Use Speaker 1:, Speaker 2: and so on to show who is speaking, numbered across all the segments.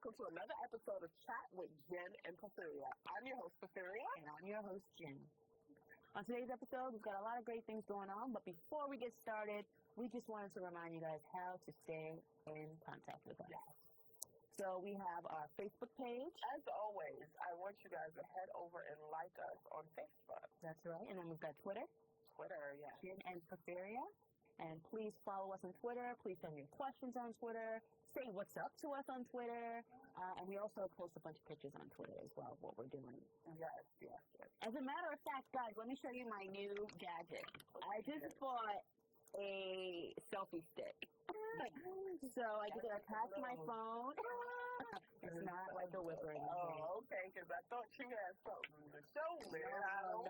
Speaker 1: welcome to another episode of Chat with Jen and Porfiria. I'm your host, Porfiria.
Speaker 2: And I'm your host, Jen. On today's episode, we've got a lot of great things going on, but before we get started, we just wanted to remind you guys how to stay in contact with us.
Speaker 1: Yes.
Speaker 2: So we have our Facebook page.
Speaker 1: As always, I want you guys to head over and like us on Facebook.
Speaker 2: That's right. And then we've got Twitter.
Speaker 1: Yes.
Speaker 2: Jen and Porfiria. And please follow us on Twitter. Please send your questions on Twitter. Say what's up to us on Twitter. And we also post a bunch of pictures on Twitter as well of what we're doing.
Speaker 1: Yes.
Speaker 2: As a matter of fact, guys, let me show you my new gadget. I just bought a selfie stick. So I can attach my phone. It's not like a whipper or anything.
Speaker 1: Oh, okay, because I thought you had something to show me.
Speaker 2: No,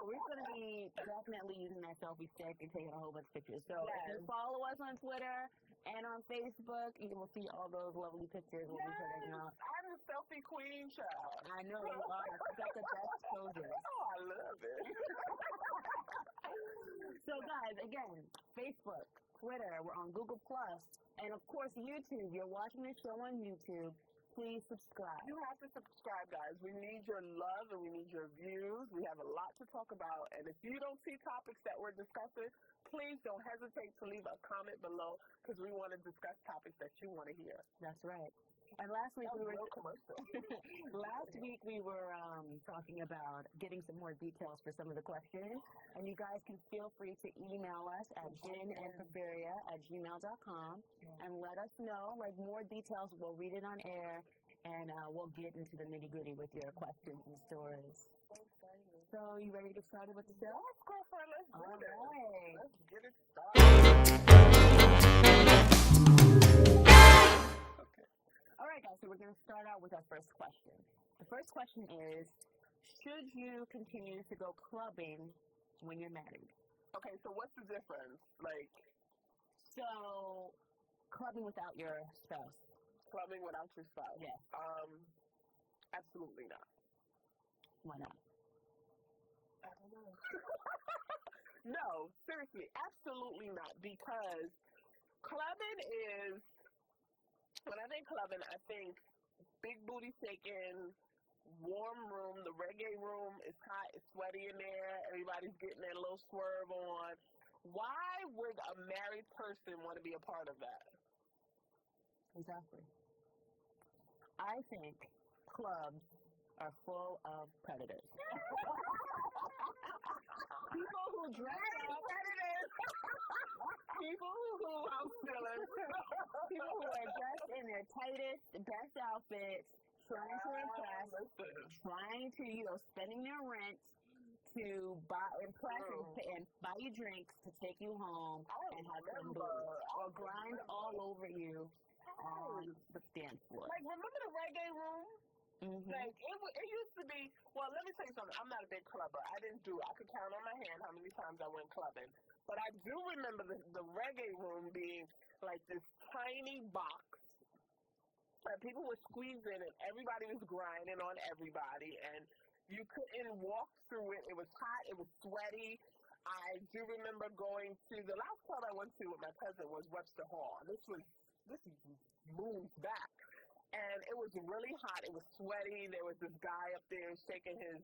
Speaker 2: we're going to be definitely using that selfie stick and taking a whole bunch of pictures. So if you follow us on Twitter and on Facebook, you will see all those lovely pictures. We'll be putting up.
Speaker 1: I'm a selfie queen, child.
Speaker 2: I know you are. You got the best poses.
Speaker 1: Oh, I love it.
Speaker 2: So guys, again, Facebook, Twitter, we're on Google+, and of course YouTube. You're watching this show on YouTube. Please subscribe.
Speaker 1: You have to subscribe, guys. We need your love and we need your views. We have a lot to talk about, and if you don't see topics that we're discussing, please don't hesitate to leave a comment below because we want to discuss topics that you want to hear.
Speaker 2: That's right. And last week we were
Speaker 1: commercial.
Speaker 2: talking about getting some more details for some of the questions, and you guys can feel free to email us at jenandporfiria@gmail.com and let us know more details. We'll read it on air, and we'll get into the nitty-gritty with your questions and stories. So you ready to get started with the show?
Speaker 1: Let's go for it. Let's do it.
Speaker 2: Right.
Speaker 1: Let's get it started.
Speaker 2: All right, guys, so we're going to start out with our first question. The first question is, should you continue to go clubbing when you're married?
Speaker 1: Okay, so what's the difference?
Speaker 2: So, clubbing without your spouse.
Speaker 1: Clubbing without your spouse?
Speaker 2: Yes.
Speaker 1: Absolutely not.
Speaker 2: Why not?
Speaker 1: I don't know. No, seriously, absolutely not, because clubbing is, when I think clubbing, I think big booty shaking, warm room, the reggae room is hot, it's sweaty in there, everybody's getting their little swerve on. Why would a married person want to be a part of that?
Speaker 2: Exactly. I think clubs are full of predators. People who dress up. People who are dressed in their tightest, best outfits, trying to impress, spending their rent to impress and buy you drinks to take you home and have some booze, or grind all over you on the dance floor.
Speaker 1: Remember the reggae room?
Speaker 2: Mm-hmm.
Speaker 1: It used to be, well, let me tell you something. I'm not a big clubber. I could count on my hand how many times I went clubbing. But I do remember the reggae room being this tiny box. And people would squeeze in and everybody was grinding on everybody. And you couldn't walk through it. It was hot. It was sweaty. I do remember going to, the last club I went to with my cousin was Webster Hall. This is moons back. And it was really hot. It was sweaty. There was this guy up there shaking his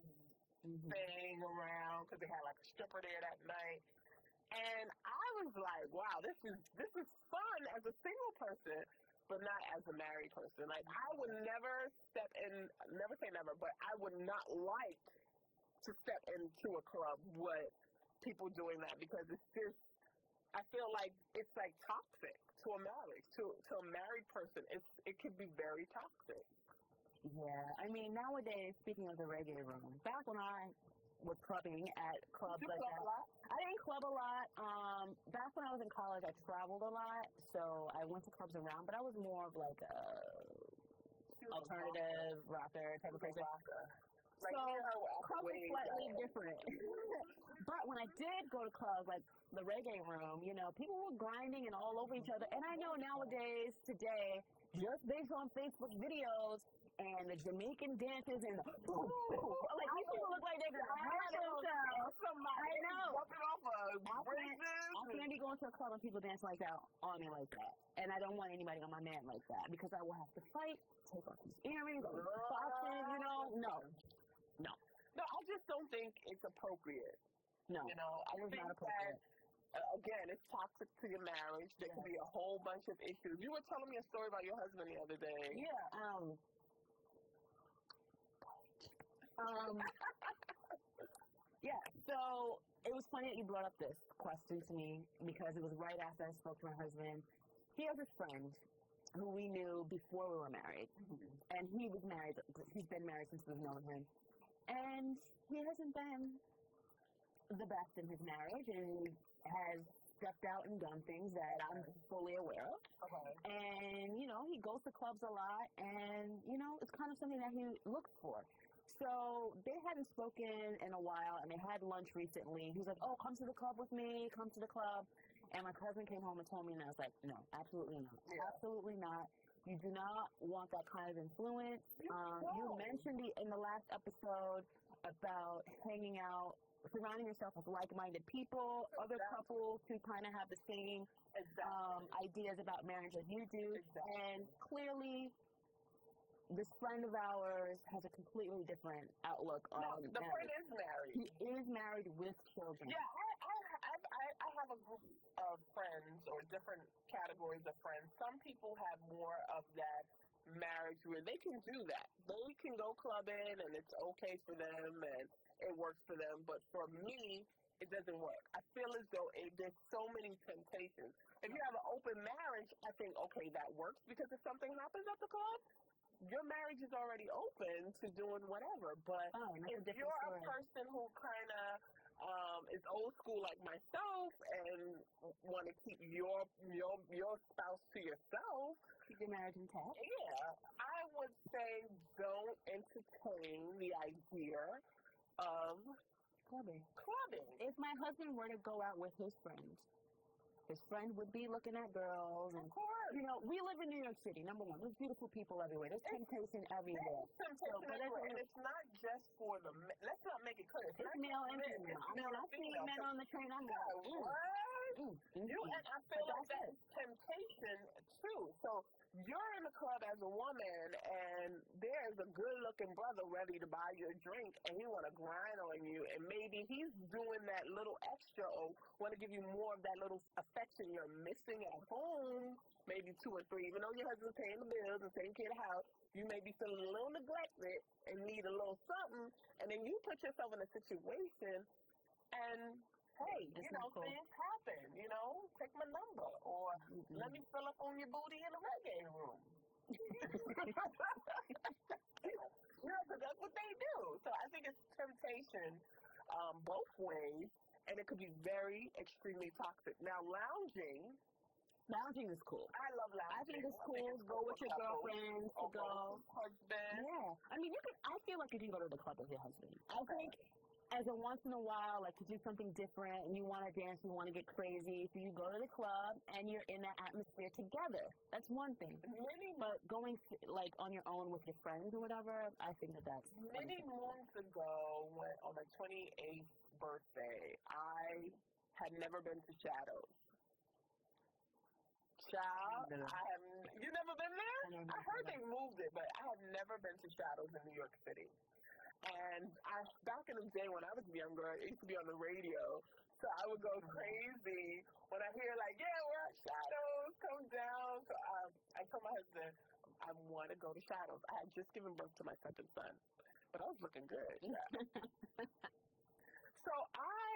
Speaker 1: thing around because they had a stripper there that night. And I was like, wow, this is fun as a single person, but not as a married person. I would never never say never, but I would not like to step into a club with people doing that because it's just, I feel like it's toxic to a marriage, to a married person. It could be very toxic.
Speaker 2: Yeah, I mean, nowadays, speaking of the reggae room, back when I was clubbing at clubs like that, I didn't club a lot. Back when I was in college, I traveled a lot, so I went to clubs around, but I was more of a alternative rocker type of person. So clubs are slightly different. But when I did go to clubs like the reggae room, people were grinding and all over each other. And I know nowadays, today, just based on Facebook videos and the Jamaican dances and these people look like they're going to hurt themselves.
Speaker 1: I know.
Speaker 2: I can't be going to a club and people dance like that on me like that. And I don't want anybody on my man like that because I will have to fight, take off these earrings, boxes, you know. No.
Speaker 1: No, I just don't think it's appropriate.
Speaker 2: No.
Speaker 1: You know, I think
Speaker 2: not appropriate.
Speaker 1: that, again, it's toxic to your marriage. There could be a whole bunch of issues. You were telling me a story about your husband the other day.
Speaker 2: Yeah. Yeah, so it was funny that you brought up this question to me because it was right after I spoke to my husband. He has a friend who we knew before we were married, and he was married. He's been married since we've known him, and he hasn't been the best in his marriage, and he has stepped out and done things that I'm fully aware of.
Speaker 1: Okay.
Speaker 2: And, you know, he goes to clubs a lot, and, you know, it's kind of something that he looks for. So they hadn't spoken in a while, and they had lunch recently. He was like, oh, come to the club with me, come to the club. And my cousin came home and told me, and I was like, no, absolutely not. Yeah. Absolutely not. You do not want that kind of influence. You mentioned in the last episode about hanging out, surrounding yourself with like-minded people, other couples who kind of have the same ideas about marriage as you do. And clearly, this friend of ours has a completely different outlook on
Speaker 1: marriage. The friend is married.
Speaker 2: He is married with children.
Speaker 1: Yeah, I have a group of friends or different categories of friends. Some people have more of that marriage where they can do that. They can go clubbing and it's okay for them and it works for them. But for me, it doesn't work. I feel as though there's so many temptations. If you have an open marriage, I think, okay, that works because if something happens at the club, your marriage is already open to doing whatever. But if you're a person who kind of is old school like myself and want to keep your spouse to yourself,
Speaker 2: keep your marriage intact.
Speaker 1: Yeah, I would say don't entertain the idea of
Speaker 2: clubbing.
Speaker 1: If
Speaker 2: my husband were to go out with his friend would be looking at girls. And,
Speaker 1: of course.
Speaker 2: You know, we live in New York City, number one. There's beautiful people everywhere. There's temptation everywhere.
Speaker 1: And it's not just for the men. Let's not make it clear.
Speaker 2: It's male and female. I mean, I see men on the train. I'm like,
Speaker 1: and I feel like that's temptation, too. So you're in the club as a woman, and there's a good-looking brother ready to buy you a drink, and he want to grind on you, and maybe he's doing that little extra or want to give you more of that little affection you're missing at home, maybe 2 or 3. Even though your husband's paying the bills and taking care of the house, you may be feeling a little neglected and need a little something, and then you put yourself in a situation, and hey, you know, things happen, you know, take my number, or let me fill up on your booty in the reggae room. Yeah, so that's what they do. So I think it's temptation both ways, and it could be very extremely toxic. Now, lounging
Speaker 2: is cool.
Speaker 1: I love lounging.
Speaker 2: I think it's cool. Go with your girlfriends to go.
Speaker 1: Husband.
Speaker 2: Yeah. I mean, I feel like you can go to the club with your husband. I think as a once in a while, like to do something different and you want to dance, you want to get crazy, so you go to the club and you're in that atmosphere together. That's one thing. But going like on your own with your friends or whatever, I think that's
Speaker 1: many moons ago, when, on my 28th birthday, I had never been to Shadows. Child, you never been there? I heard they moved it, but I have never been to Shadows in New York City. And back in the day when I was younger, it used to be on the radio, so I would go crazy when I hear like, yeah, we're at Shadows, come down. So I told my husband, I want to go to Shadows. I had just given birth to my second son, but I was looking good. So I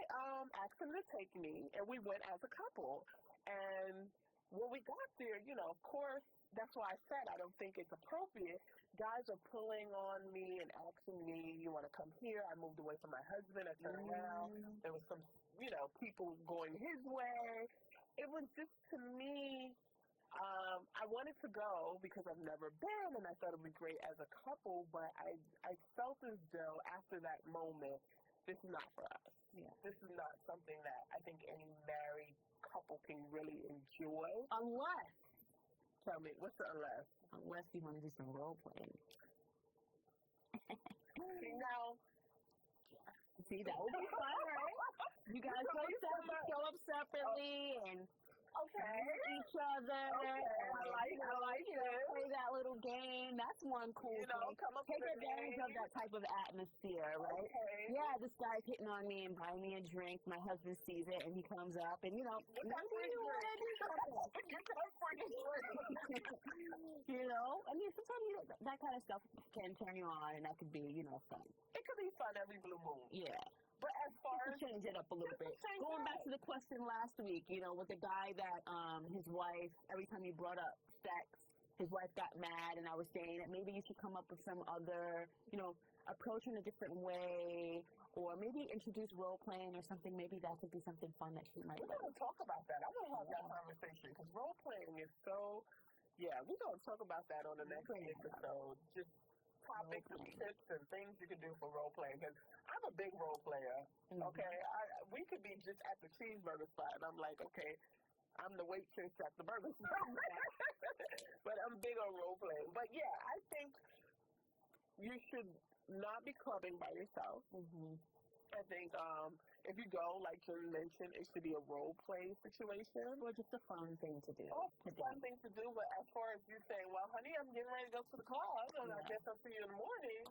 Speaker 1: asked him to take me, and we went as a couple. And when we got there, you know, of course, that's why I said I don't think it's appropriate. Guys are pulling on me and asking me, you want to come here? I moved away from my husband. I turned around. There was some, you know, people going his way. It was just, to me, I wanted to go because I've never been, and I thought it would be great as a couple, but I felt as though after that moment, this is not for us.
Speaker 2: Yeah.
Speaker 1: This is not something that I think any married couple can really enjoy.
Speaker 2: Unless.
Speaker 1: Tell me, what's the unless?
Speaker 2: Unless you want to do some role playing.
Speaker 1: Now,
Speaker 2: see, that would be fun, right? You guys show up separately, each other.
Speaker 1: Okay, I like it.
Speaker 2: Play that little game. That's one cool thing.
Speaker 1: Come up
Speaker 2: Take
Speaker 1: with a
Speaker 2: advantage
Speaker 1: name.
Speaker 2: of that type of atmosphere, right?
Speaker 1: Okay.
Speaker 2: Yeah, this guy's hitting on me and buying me a drink. My husband sees it and he comes up and, maybe you want to do something. Sometimes that kind of stuff can turn you on, and that could be, fun.
Speaker 1: It could be fun every blue moon.
Speaker 2: Yeah.
Speaker 1: But as far as
Speaker 2: change it up a little bit. Going back to the question last week, with the guy that his wife, every time he brought up sex, his wife got mad, and I was saying that maybe you should come up with some other, approach in a different way, or maybe introduce role playing or something. Maybe that could be something fun that she might like.
Speaker 1: We're going to talk about that. I'm going to have that conversation because role playing is so. Yeah, we're going to talk about that on the next episode. Just topics and tips and things you can do for role playing. Because I'm a big role player. Okay, we could be just at the cheeseburger spot, and I'm like, okay, I'm the waitress at the burger spot. But I'm big on role playing. But yeah, I think you should not be clubbing by yourself. I think if you go, like you mentioned, it should be a role play situation.
Speaker 2: Or just a fun thing to do.
Speaker 1: Fun thing to do, but as far as you saying, well, honey, I'm getting ready to go to the club, and I guess I'll see you in the morning,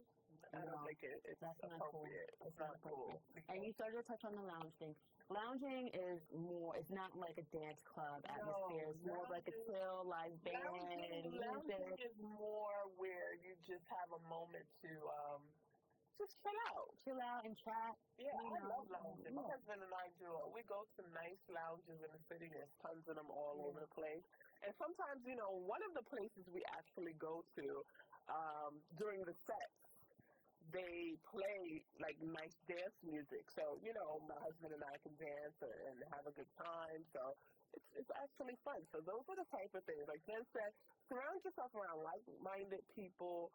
Speaker 1: I don't think it's appropriate. It's not cool.
Speaker 2: And you started to touch on the lounge thing. Lounging is more, it's not like a dance club atmosphere. It's more like a chill, live band.
Speaker 1: Lounging is more where you just have a moment to just chill out
Speaker 2: and chat.
Speaker 1: Yeah, I love lounging. My husband and I do it. We go to nice lounges in the city. There's tons of them all over the place. And sometimes, one of the places we actually go to during the sets, they play like nice dance music. So, my husband and I can dance and have a good time. So it's actually fun. So those are the type of things. Like Jen said, surround yourself around like-minded people.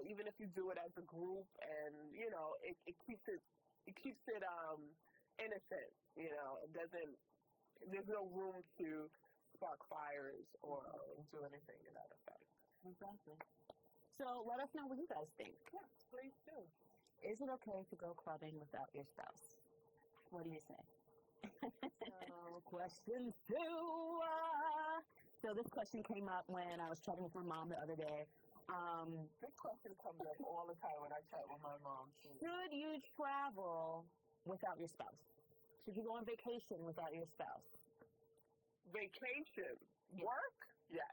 Speaker 1: Even if you do it as a group, and it keeps it innocent. It doesn't. There's no room to spark fires or do anything to that effect.
Speaker 2: Exactly. So let us know what you guys think.
Speaker 1: Yes, please do.
Speaker 2: Is it okay to go clubbing without your spouse? What do you say? Question 2. So this question came up when I was chatting with my mom the other day.
Speaker 1: This question comes up all the time when I chat with my mom, too.
Speaker 2: Should you travel without your spouse? Should you go on vacation without your spouse?
Speaker 1: Vacation? Work? Yes.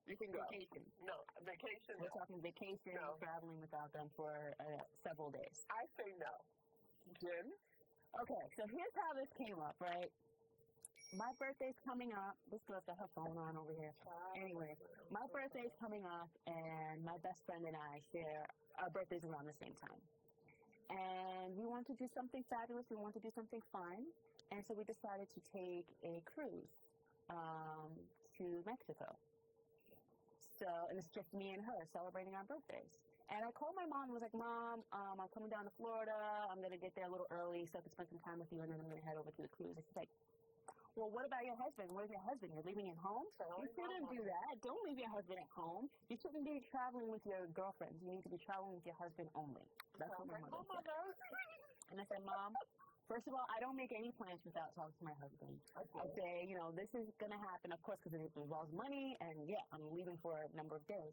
Speaker 1: You can go.
Speaker 2: Vacation.
Speaker 1: No, vacation.
Speaker 2: We're talking vacation, traveling without them for several days.
Speaker 1: I say no. Jen?
Speaker 2: Okay, so here's how this came up, right? My birthday's coming up. This girl's got her phone on over here. Anyway, my birthday's coming up, and my best friend and I share our birthdays around the same time. And we want to do something fabulous. We want to do something fun. And so we decided to take a cruise to Mexico. And it's just me and her celebrating our birthdays. And I called my mom and was like, Mom, I'm coming down to Florida. I'm going to get there a little early so I can spend some time with you, and then I'm going to head over to the cruise. And she's like, well, what about your husband? Where's your husband? You're leaving him home? You shouldn't do that. Don't leave your husband at home. You shouldn't be traveling with your girlfriends. You need to be traveling with your husband only. That's what my mother said. And I said, Mom, first of all, I don't make any plans without talking to my husband. I say, this is going to happen, of course, because it involves money, and I'm leaving for a number of days.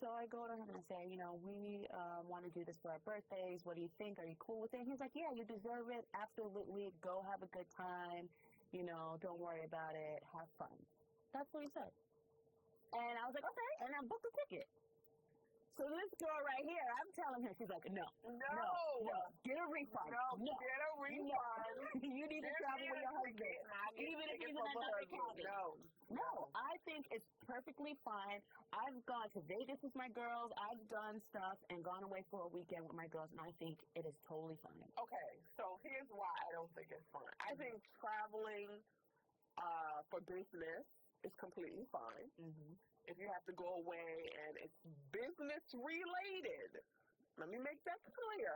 Speaker 2: So I go to him and I say, we want to do this for our birthdays. What do you think? Are you cool with it? And he's like, yeah, you deserve it. Absolutely. Go have a good time. Don't worry about it. Have fun. That's what he said. And I was like, okay. And I booked a ticket. So this girl right here, I'm telling her, she's like, no. Get a refund. No.
Speaker 1: Get a refund.
Speaker 2: You need to travel with your husband. Even if he's in another cabin. No, I think it's perfectly fine. I've gone to Vegas with my girls. I've done stuff and gone away for a weekend with my girls, and I think it is totally fine.
Speaker 1: Okay, so here's why I don't think it's fine. I think traveling for business is completely fine. If you have to go away and it's business related, let me make that clear,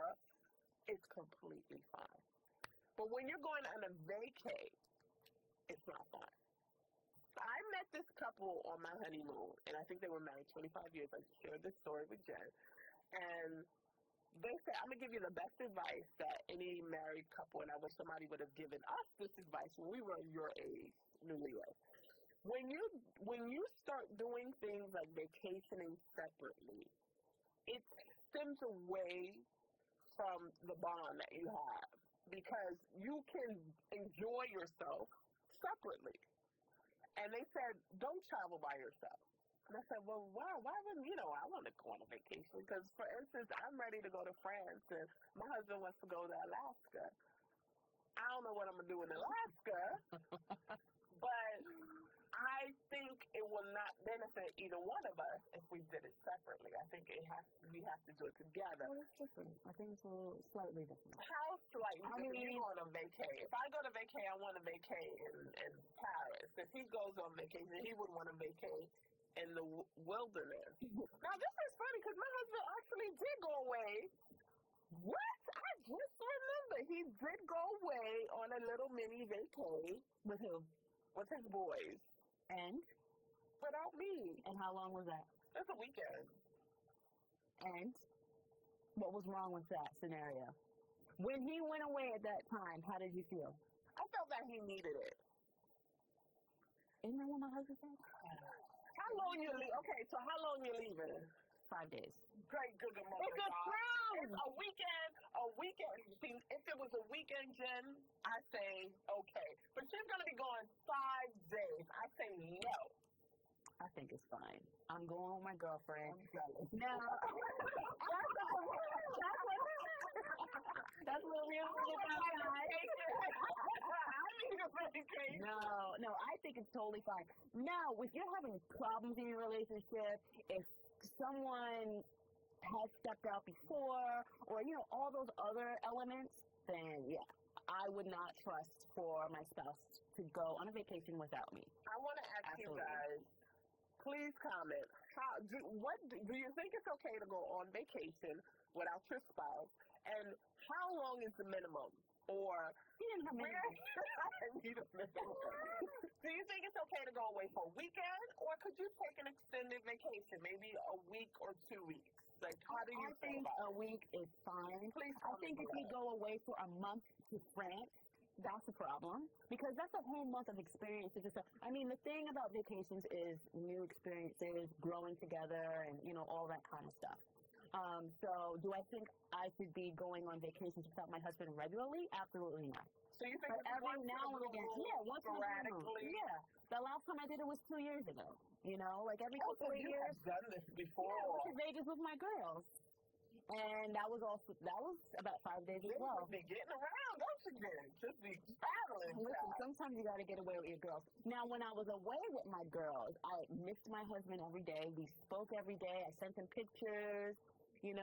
Speaker 1: it's completely fine. But when you're going on a vacay, it's not fine. I met this couple on my honeymoon, and I think they were married 25 years. I shared this story with Jen. And they said, I'm going to give you the best advice that any married couple, and I wish somebody would have given us this advice when we were your age, newlyweds. when you start doing things like vacationing separately, it stems away from the bond that you have because you can enjoy yourself separately. And they said, don't travel by yourself. And I said, well, why? Why wouldn't, I want to go on a vacation. Because, for instance, I'm ready to go to France, and my husband wants to go to Alaska. I don't know what I'm going to do in Alaska, but I think it will not benefit either one of us if we did it separately. I think we have to do it together.
Speaker 2: Well, it's different. I think it's a little slightly different.
Speaker 1: How slightly?
Speaker 2: I mean,
Speaker 1: you go on a vacay. If I go to vacay, I want to vacay in Paris. If he goes on vacation, he would want to vacay in the wilderness. Now, this is funny because my husband actually did go away. What? I just remember he did go away on a little mini vacay.
Speaker 2: With who?
Speaker 1: With his boys.
Speaker 2: And?
Speaker 1: Without me.
Speaker 2: And how long was that?
Speaker 1: It's a weekend.
Speaker 2: And? What was wrong with that scenario? When he went away at that time, how did you feel?
Speaker 1: I felt that he needed it.
Speaker 2: Isn't that what my husband said?
Speaker 1: How long you leave? Okay, so how long you leaving?
Speaker 2: 5 days.
Speaker 1: Great, good,
Speaker 2: It's a crown!
Speaker 1: It's a weekend. See, if it was a weekend, Jen, I say okay. But she's going to be going 5 days. I say no.
Speaker 2: I think it's fine. I'm going with my girlfriend.
Speaker 1: I'm jealous.
Speaker 2: No. That's what we are doing about
Speaker 1: I need a vacation.
Speaker 2: No, I think it's totally fine. Now, if you're having problems in your relationship, if someone has stepped out before, or, all those other elements, then, yeah, I would not trust for my spouse to go on a vacation without me.
Speaker 1: I want to ask
Speaker 2: Absolutely.
Speaker 1: you guys, please comment. Do you think it's okay to go on vacation without your spouse? And how long is the minimum? Or
Speaker 2: He didn't have
Speaker 1: where I need a minimum. Do you think it's okay to go away for a weekend, or could you take an extended vacation, maybe a week or 2 weeks? Like, how do you
Speaker 2: think
Speaker 1: about
Speaker 2: a week is fine.
Speaker 1: Please
Speaker 2: I think if you go away for a month to France, that's a problem because that's a whole month of experiences. I mean, the thing about vacations is new experiences, growing together, and all that kind of stuff. So do I think I should be going on vacations without my husband regularly? Absolutely not.
Speaker 1: So you think
Speaker 2: But every now and again, once in a blue moon. Yeah. The last time I did it was 2 years ago. Like every couple of
Speaker 1: you
Speaker 2: years.
Speaker 1: have done this before.
Speaker 2: Yeah, I went to Vegas with my girls. And that was about 5 days as well.
Speaker 1: Be getting around, don't you, then? Just be traveling.
Speaker 2: Listen, sometimes you got to get away with your girls. Now, when I was away with my girls, I missed my husband every day. We spoke every day. I sent him pictures. We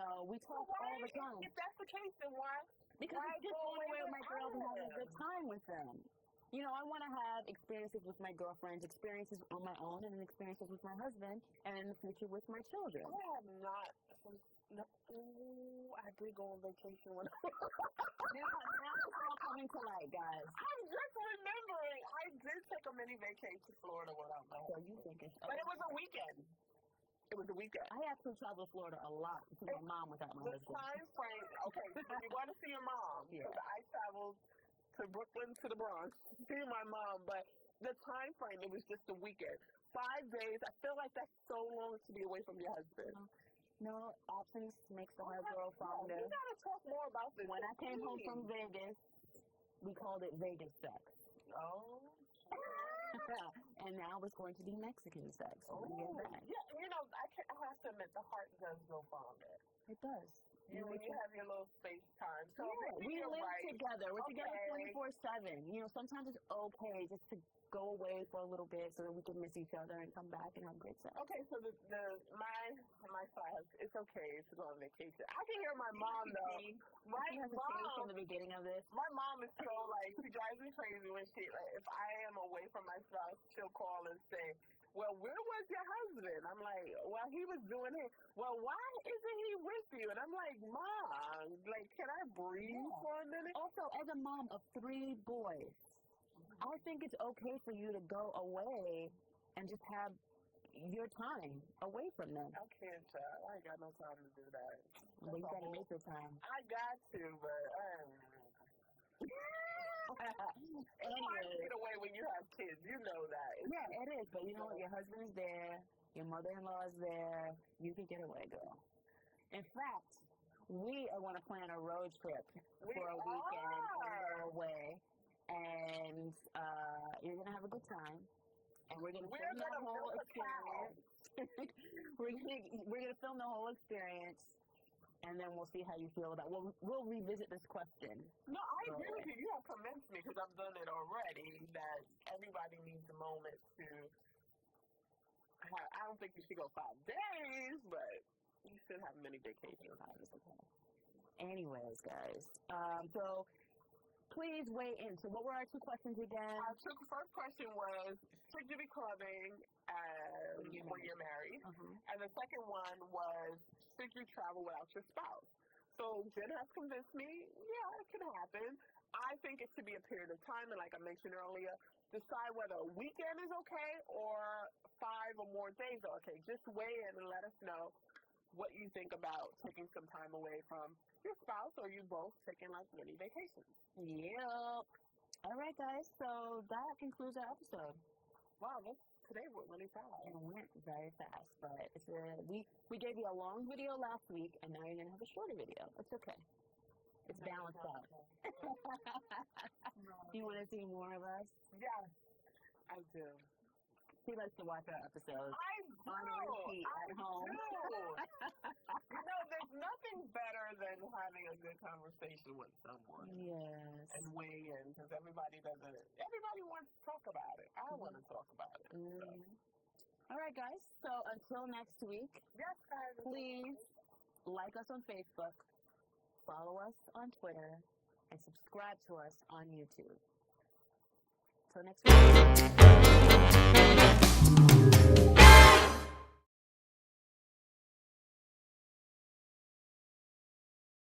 Speaker 2: talked all the time.
Speaker 1: If that's the case, then why?
Speaker 2: Because it's just going away with my girls and having a good time with them. I want to have experiences with my girlfriends, experiences on my own, and then experiences with my husband, and in the future with my children.
Speaker 1: I have not. I did go on vacation when
Speaker 2: Now it's all coming to light, guys.
Speaker 1: I'm just remembering. I did take a mini vacation to Florida without my
Speaker 2: So you think it's...
Speaker 1: But it was a weekend. It was a weekend.
Speaker 2: I actually traveled to Florida a lot to see my mom without my
Speaker 1: The
Speaker 2: husband.
Speaker 1: time frame, okay, so you want to see your mom.
Speaker 2: Yeah.
Speaker 1: Because I traveled to Brooklyn to the Bronx to see my mom, but the time frame, it was just a weekend. 5 days, I feel like that's so long to be away from your husband.
Speaker 2: No, absence makes the heart grow fonder.
Speaker 1: You got to talk more about this.
Speaker 2: When I came home from Vegas, we called it Vegas sex.
Speaker 1: Oh.
Speaker 2: And now it's going to be Mexican sex. When we get back.
Speaker 1: Yeah, I have to admit, the heart does grow fonder.
Speaker 2: It does.
Speaker 1: When you have your little space time. So
Speaker 2: we live together. We're together 24/7. Sometimes it's okay just to go away for a little bit so that we can miss each other and come back and have great sex.
Speaker 1: Okay, so my side, it's okay to go on vacation. I can hear my mom though. My mom
Speaker 2: from the beginning of this.
Speaker 1: My mom is so she drives me crazy when if I am away from my spouse, she'll call and say, well, where was your husband? I'm like, well, he was doing it. Well, why isn't he with you? And I'm like, Mom, can I breathe for a minute?
Speaker 2: Also, as a mom of 3 boys, I think it's okay for you to go away and just have your time away from them.
Speaker 1: I can't, child. I ain't got no time to do that.
Speaker 2: Well, you gotta make your time.
Speaker 1: I got to, but
Speaker 2: Anyway.
Speaker 1: Get away when you have kids. You know that.
Speaker 2: Yeah, it is. But you know what? Your husband is there. Your mother-in-law is there. You can get away, girl. In fact, we are going to plan a road trip for a weekend and go away. And you're going to have a good time. And we're going to film the whole experience. we're gonna film the whole experience, and then we'll see how you feel about. We'll revisit this question.
Speaker 1: No, I agree with you. You have convinced me because I've done it already. That everybody needs a moment to. I don't think you should go 5 days, but you should have many vacations.
Speaker 2: Okay. Anyways, guys, so please weigh in. So, what were our 2 questions again?
Speaker 1: Our first question was, should you be clubbing when you're married? And the second one was, should you travel without your spouse? So, Jen has convinced me, yeah, it can happen. I think it should be a period of time, and like I mentioned earlier, decide whether a weekend is okay or 5 or more days are okay. Just weigh in and let us know what you think about taking some time away from your spouse or you both taking like mini vacations.
Speaker 2: Yep. All right, guys. So that concludes our episode.
Speaker 1: Wow, today went really fast.
Speaker 2: It went very fast, but we gave you a long video last week, and now you're gonna have a shorter video. It's okay. It's balanced out. Do you want to see more of us?
Speaker 1: Yes, I do.
Speaker 2: She likes to watch our episodes. On repeat at home.
Speaker 1: There's nothing better than having a good conversation with someone.
Speaker 2: Yes.
Speaker 1: And weigh in, because everybody wants to talk about it. I want to talk about it. So.
Speaker 2: All right, guys. So until next week,
Speaker 1: yes, guys,
Speaker 2: please like us on Facebook, follow us on Twitter, and subscribe to us on YouTube. Till next week.